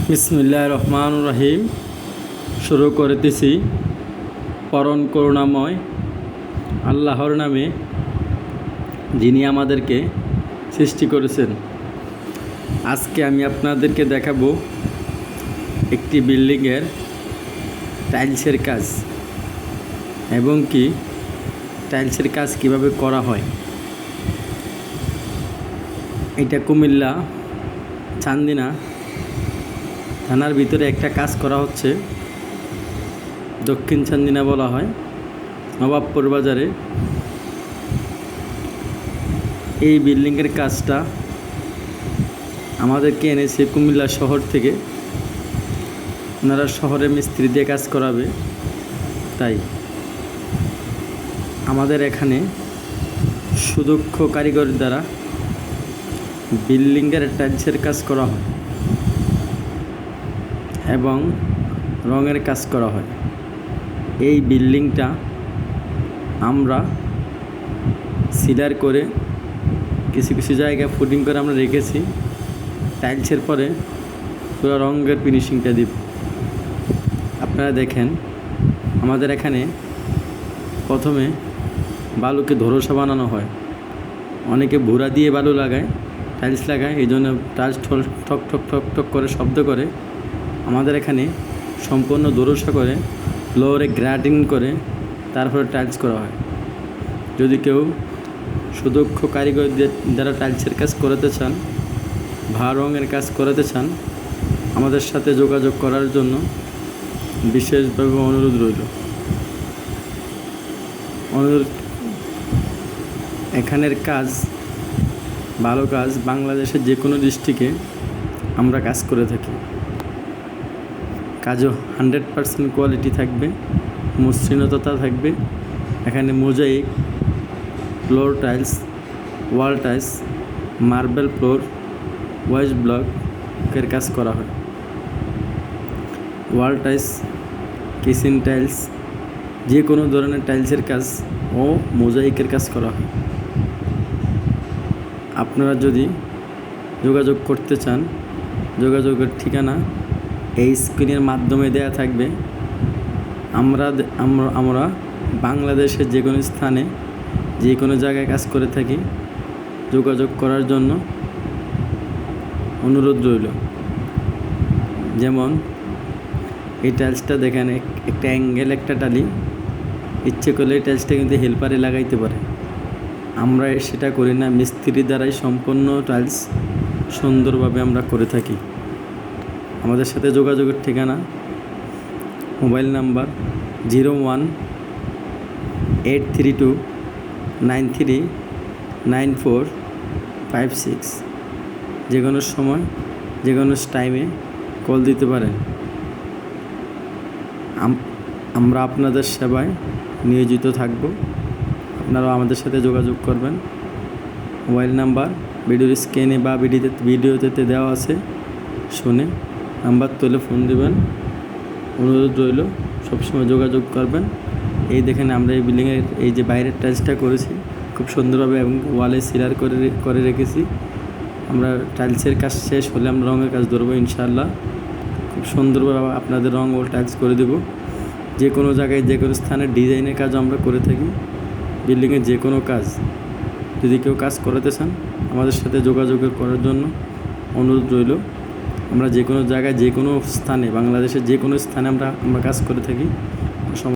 বিসমিল্লাহির রহমানির রহিম। শুরু করতেছি পরম করুণাময় আল্লাহর নামে, যিনি আমাদেরকে সৃষ্টি করেছেন। আজকে আমি আপনাদেরকে দেখাবো একটি বিল্ডিংয়ের টাইলসের কাজ এবং কি টাইলসের কাজ কিভাবে করা হয়। এটা কুমিল্লা চান্দিনা থানার ভিতরে একটা কাজ করা হচ্ছে। দক্ষিণ চান্দিনা বলা হয়, নবাবপুর বাজারে। এই বিল্ডিংয়ের কাজটা আমাদেরকে এনেছে কুমিল্লা শহর থেকে। ওনারা শহরে মিস্ত্রি দিয়ে কাজ করাবে, তাই আমাদের এখানে সুদক্ষ কারিগর দ্বারা বিল্ডিংয়ের টাইলসের কাজ করা হয় এবং রঙের কাজ করা হয়। এই বিল্ডিংটা আমরা সিলার করে কিছু কিছু জায়গায় ফুটিং করে আমরা রেখেছি। টাইলসের পরে পুরো রঙের ফিনিশিংটা দিব। আপনারা দেখেন, আমাদের এখানে প্রথমে বালুকে ধরসা বানানো হয়। অনেকে ভুরা দিয়ে বালু লাগায়, টাইলস লাগায়, এই জন্য টাইলস ঠক ঠক ঠক ঠক করে শব্দ করে। আমাদের এখানে সম্পূর্ণ দোরসা করে ফ্লোরে গ্রাটিং করে তারপরে টাইলস করা হয়। যদি কেউ সুদক্ষ কারিগরদের দ্বারা টাইলসের কাজ করাতে চান, ভালো রঙের কাজ করাতে চান, আমাদের সাথে যোগাযোগ করার জন্য বিশেষভাবে অনুরোধ রইল। এখানের কাজ ভালো কাজ, বাংলাদেশের যে কোনো ডিস্ট্রিক্টে আমরা কাজ করে থাকি। কাজও 100% কোয়ালিটি থাকবে, মসৃণতা থাকবে। এখানে mosaic, floor tiles, wall tiles, marble floor, wise ব্লকের কাজ করা হয়। ওয়াল টাইলস, কিচেন টাইলস, যে কোনো ধরনের টাইলসের কাজ ও মোজাইকের কাজ করা হয়। আপনারা যদি যোগাযোগ করতে চান, যোগাযোগের ঠিকানা এই স্ক্রিনের মাধ্যমে দেয়া থাকবে। আমরা বাংলাদেশের যে কোনো স্থানে যে কোনো জায়গায় কাজ করে থাকি। যোগাযোগ করার জন্য অনুরোধ রইল। যেমন এই টাইলসটা দেখেন, একটা অ্যাঙ্গেল, একটা টালি। ইচ্ছে করলে এই টাইলসটা কিন্তু হেল্পারে লাগাইতে পারে। আমরা সেটা করি না, মিস্ত্রি দ্বারাই সম্পূর্ণ টাইলস সুন্দরভাবে আমরা করে থাকি। আমাদের সাথে যোগাযোগের ঠিকানা, মোবাইল নাম্বার 01-832-93-9456। যে কোনো সময়, যে কোনো টাইমে কল দিতে পারেন। আমরা আপনাদের সেবায় নিয়োজিত থাকব। আপনারাও আমাদের সাথে যোগাযোগ করবেন। মোবাইল নাম্বার ভিডিওর স্ক্রিনে বা ভিডিওতে দেওয়া আছে, শুনে নাম্বার তুলে ফোন দেবেন। অনুরোধ রইল, সবসময় যোগাযোগ করবেন। এই দেখেন, আমরা এই বিল্ডিংয়ের এই যে বাইরের টাইলসটা করেছি খুব সুন্দরভাবে এবং ওয়ালে সিলার করে রেখেছি। আমরা টাইলসের কাজ শেষ হলে আমরা রঙের কাজ ধরবো ইনশাআল্লাহ। খুব সুন্দরভাবে আপনাদের রঙ ও টাইলস করে দেবো। যে কোনো জায়গায়, যে কোনো স্থানের ডিজাইনের কাজও আমরা করে থাকি। বিল্ডিংয়ের যে কোনো কাজ যদি কেউ কাজ করাতে চান, আমাদের সাথে যোগাযোগ করার জন্য অনুরোধ রইল। আমরা যে কোনো জায়গায়, যে কোনো স্থানে, বাংলাদেশের যে কোনো স্থানে আমরা কাজ করে থাকি।